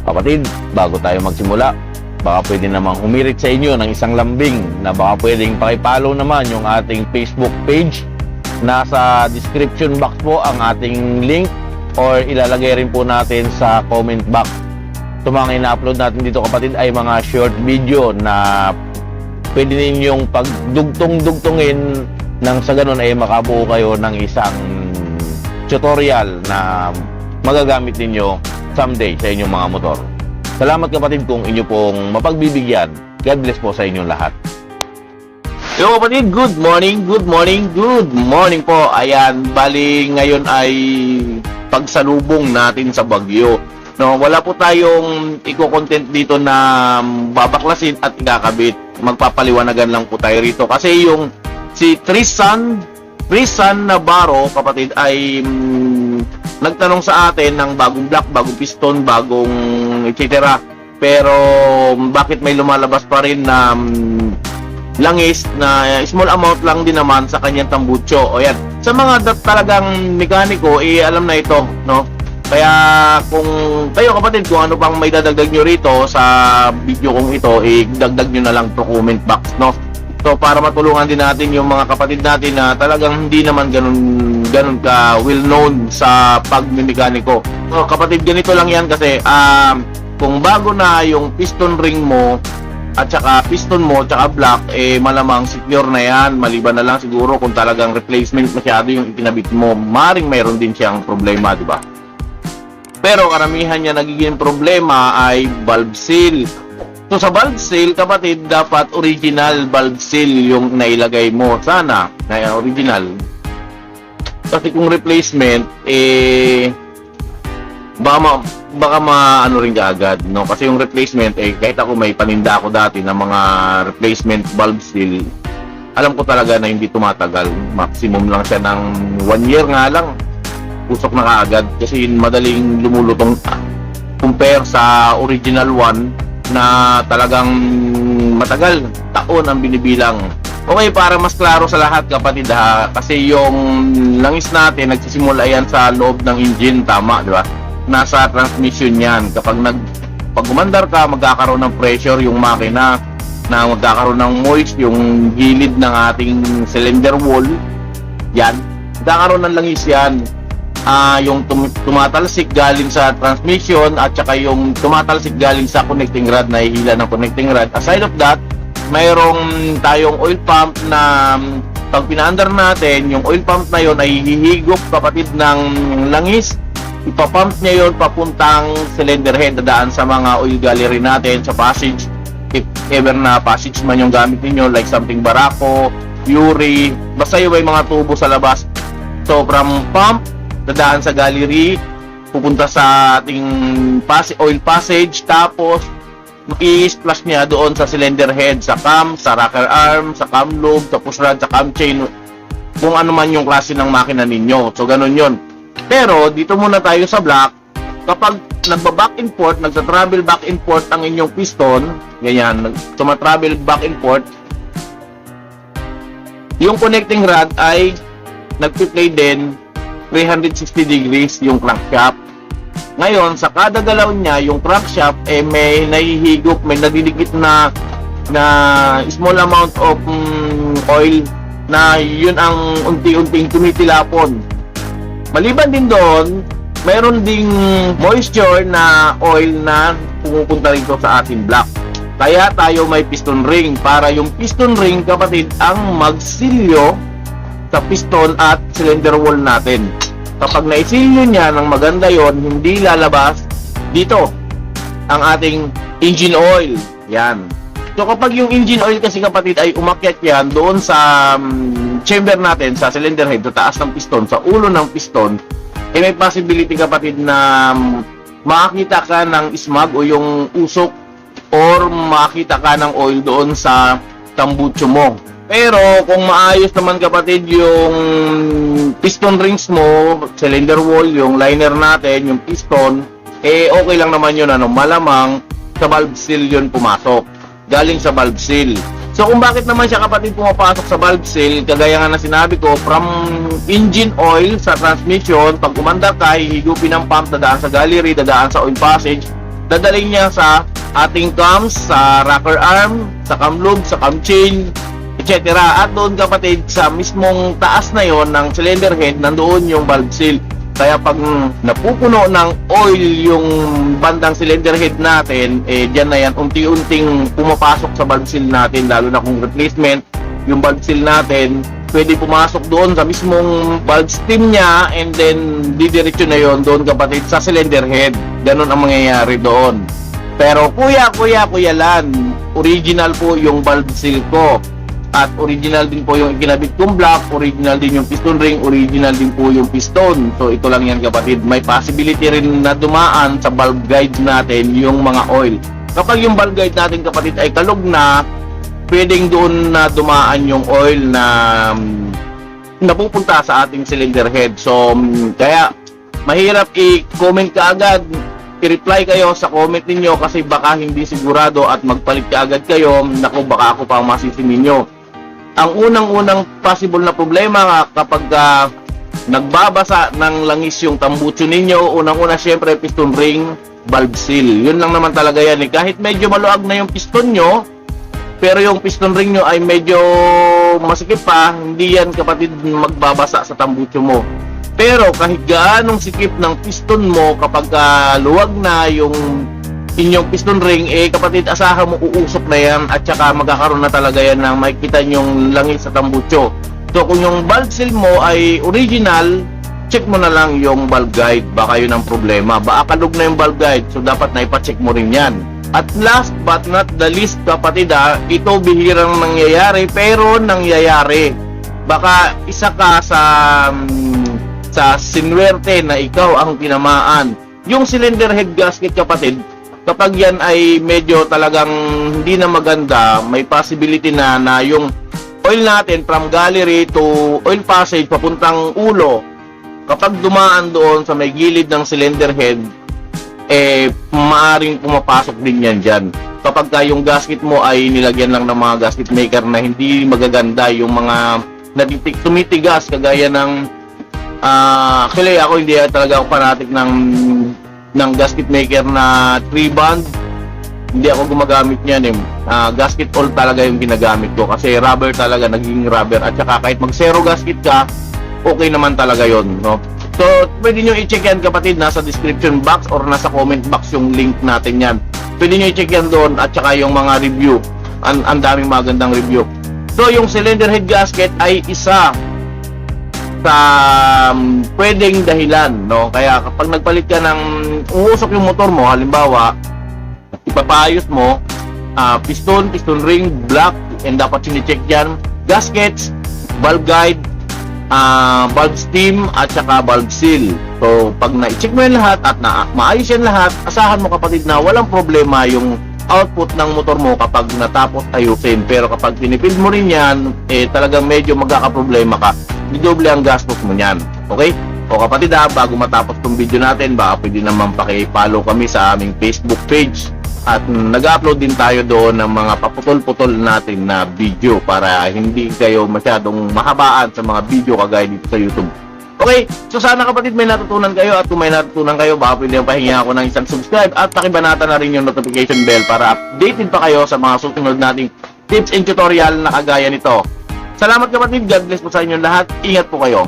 Kapatid, bago tayo magsimula, baka pwede namang humirit sa inyo ng isang lambing na baka pwedeng pakipollow naman yung ating Facebook page. Nasa description box po ang ating link or ilalagay rin po natin sa comment box. Ito mga ina-upload natin dito kapatid ay mga short video na pwede ninyong pagdugtong-dugtongin nang sa ganun ay makabuo kayo ng isang tutorial na magagamit ninyo someday sa inyong mga motor. Salamat kapatid kung inyo pong mapagbibigyan. God bless po sa inyong lahat. Yo kapatid, good morning po. Ayan, bali ngayon ay pagsalubong natin sa Baguio. No, wala po tayong i-content dito na babaklasin at ikakabit. Magpapaliwanagan lang po tayo rito kasi yung si Tristan Navarro kapatid ay nagtanong sa atin ng bagong block, bagong piston, bagong etc. Pero bakit may lumalabas pa rin na langis na small amount lang din naman sa kanyang tambucho. O yan, sa mga talagang mekaniko, alam na ito, no? Kaya kung kayo kapatid, kung ano pang may dadagdag nyo rito sa video kong ito, dagdag nyo na lang to comment box, no? So para matulungan din natin yung mga kapatid natin na talagang hindi naman ganun ka well known sa pagmemekaniko. So kapatid, ganito lang yan kasi kung bago na yung piston ring mo at saka piston mo at saka block, malamang secure na yan, maliban na lang siguro kung talagang replacement masyado yung itinabit mo, maring mayroon din siyang problema, di ba? Pero karamihan niya nagiging problema ay valve seal. So sa valve seal kapatid, dapat original valve seal yung nailagay mo. Sana na original. Kasi kung replacement, baka ano rin kaagad, no? Kasi yung replacement, kahit ako may paninda ako dati ng mga replacement valve seal, alam ko talaga na hindi tumatagal. Maximum lang siya ng 1 year nga lang. Usok na kaagad kasi madaling lumulutong compare sa original one na talagang matagal, taon ang binibilang. Okay, para mas klaro sa lahat kapatid ha, kasi yung langis natin nagsisimula yan sa loob ng engine, tama, di ba? Nasa transmission yan. Pag gumandar ka, magkakaroon ng pressure yung makina, na magkakaroon ng moist yung gilid ng ating cylinder wall. Yan, magkakaroon ng langis yan. Yung tumatalsik galing sa transmission at saka yung tumatalsik galing sa connecting rod, na ihila ng connecting rod. Aside of that, mayroong tayong oil pump na pag pinaandar natin, yung oil pump na yon ay hihigop kapatid ng langis. Ipapump niya yon papuntang cylinder head, dadaan sa mga oil gallery natin, sa passage, if ever na passage man yung gamit niyo, like something Barako, Yuri, basta yung may mga tubo sa labas. So from pump, dadaan sa gallery, pupunta sa ating oil passage, tapos i-splash niya doon sa cylinder head, sa cam, sa rocker arm, sa cam lobe, sa push rod, sa cam chain, kung ano man yung klase ng makina ninyo. So ganun yon. Pero dito muna tayo sa block. Kapag nagba-back and forth, nagta-travel back and forth ang inyong piston, ganyan, tumatravel back and forth, yung connecting rod ay nagpi-play din 360 degrees yung crankshaft. Ngayon, sa kada galaw niya, yung crankshaft may nahihigop, may nadidikit na small amount of oil na yun ang unti-unting tumitilapon. Maliban din doon, mayroon ding moisture na oil na pumupunta rito sa ating block. Kaya tayo may piston ring para yung piston ring kapatid ang magsilyo sa piston at cylinder wall natin. Kapag naisilyo niya ng maganda yon, hindi lalabas dito ang ating engine oil. Yan. So kapag yung engine oil kasi kapatid ay umakyat yan doon sa chamber natin, sa cylinder head, sa taas ng piston, sa ulo ng piston, may possibility kapatid na makakita ka ng smog o yung usok, or makakita ka ng oil doon sa tambucho mo. Pero kung maayos naman kapatid yung piston rings mo, cylinder wall, yung liner natin, yung piston, okay lang naman yun, malamang sa valve seal yun pumasok, galing sa valve seal. So kung bakit naman siya kapatid pumapasok sa valve seal, kagaya nga na sinabi ko, from engine oil sa transmission, pag umandar ka, hihigupin ng pump, dadaan sa gallery, dadaan sa oil passage, dadalhin niya sa ating cams, sa rocker arm, sa cam lube, sa cam chain, etc. At doon kapatid, sa mismong taas na yon ng cylinder head, nandoon yung valve seal. Kaya pag napupuno ng oil yung bandang cylinder head natin, dyan na yan, unti-unting pumapasok sa valve seal natin, lalo na kung replacement yung valve seal natin, pwede pumasok doon sa mismong valve stem niya, and then didiretso na yon doon kapatid sa cylinder head. Ganun ang mangyayari doon. Pero kuya Lan, original po yung valve seal ko. At original din po yung ikinabit kong block, original din yung piston ring, original din po yung piston. So ito lang yan kapatid. May possibility rin na dumaan sa valve guide natin yung mga oil. Kapag yung valve guide natin kapatid ay kalog na, pwedeng doon na dumaan yung oil na napupunta sa ating cylinder head. So kaya mahirap i-comment ka agad, i-reply kayo sa comment ninyo kasi baka hindi sigurado at magpalit ka agad kayo. Naku, baka ako pa ang masisi ninyo. Ang unang-unang possible na problema nga kapag nagbabasa ng langis yung tambutso ninyo, unang-una syempre piston ring, valve seal. Yun lang naman talaga yan. Kahit medyo maluag na yung piston nyo, pero yung piston ring nyo ay medyo masikip pa, hindi yan kapatid magbabasa sa tambutso mo. Pero kahit gaanong sikip ng piston mo, kapag luwag na yung inyong piston ring, kapatid, asahan mo uusok na yan at saka magkakaroon na talaga yan ng makikita yung langis sa tambutso. So kung yung valve seal mo ay original, check mo na lang yung valve guide, baka yun ang problema. Baka kalog na yung valve guide, so dapat na ipacheck mo rin yan. At last but not the least kapatid, ito bihirang nangyayari pero nangyayari. Baka isa ka sa sinwerte na ikaw ang tinamaan. Yung cylinder head gasket kapatid, kapag yan ay medyo talagang hindi na maganda, may possibility na yung oil natin from gallery to oil passage papuntang ulo, kapag dumaan doon sa may gilid ng cylinder head, maaring pumapasok din yan dyan. Kapag yung gasket mo ay nilagyan lang ng mga gasket maker na hindi magaganda, yung mga tumitigas kagaya ng actually ako hindi talaga ako fanatic ng gasket maker na 3 band. Hindi ako gumagamit niyan gasket all talaga yung ginagamit ko kasi rubber talaga, naging rubber. At saka kahit mag zero gasket ka, okay naman talaga yon, no? So pwede nyo i-check yan kapatid, nasa description box or nasa comment box yung link natin yan. Pwede nyo i-check yan doon, at saka yung mga review, ang daming magandang review. So yung cylinder head gasket ay isa sa pwedeng dahilan, no? Kaya kapag nagpalit ka ng uusok yung motor mo, halimbawa ipapayos mo piston ring, block, and dapat sini-check yan, gaskets, valve guide, valve stem, at saka valve seal. So pag na-check mo yan lahat at maayos yan lahat, asahan mo kapatid na walang problema yung output ng motor mo kapag natapos ayusin. Pero kapag tinipid mo rin yan, talagang medyo magkakaproblema ka, didoble ang gastos mo niyan. Okay? O kapatid bago matapos tong video natin, baka pwede naman paki-follow kami sa aming Facebook page. At nag-upload din tayo doon ng mga paputol-putol natin na video para hindi kayo masyadong mahabaan sa mga video kagaya dito sa YouTube. Okay, so sana kapatid may natutunan kayo, at kung may natutunan kayo, baka pwede pahinga ako ng isang subscribe at pakibanatan na rin yung notification bell para updated pa kayo sa mga susunod nating tips and tutorial na kagaya nito. Salamat kapatid, God bless po sa inyo lahat, ingat po kayo.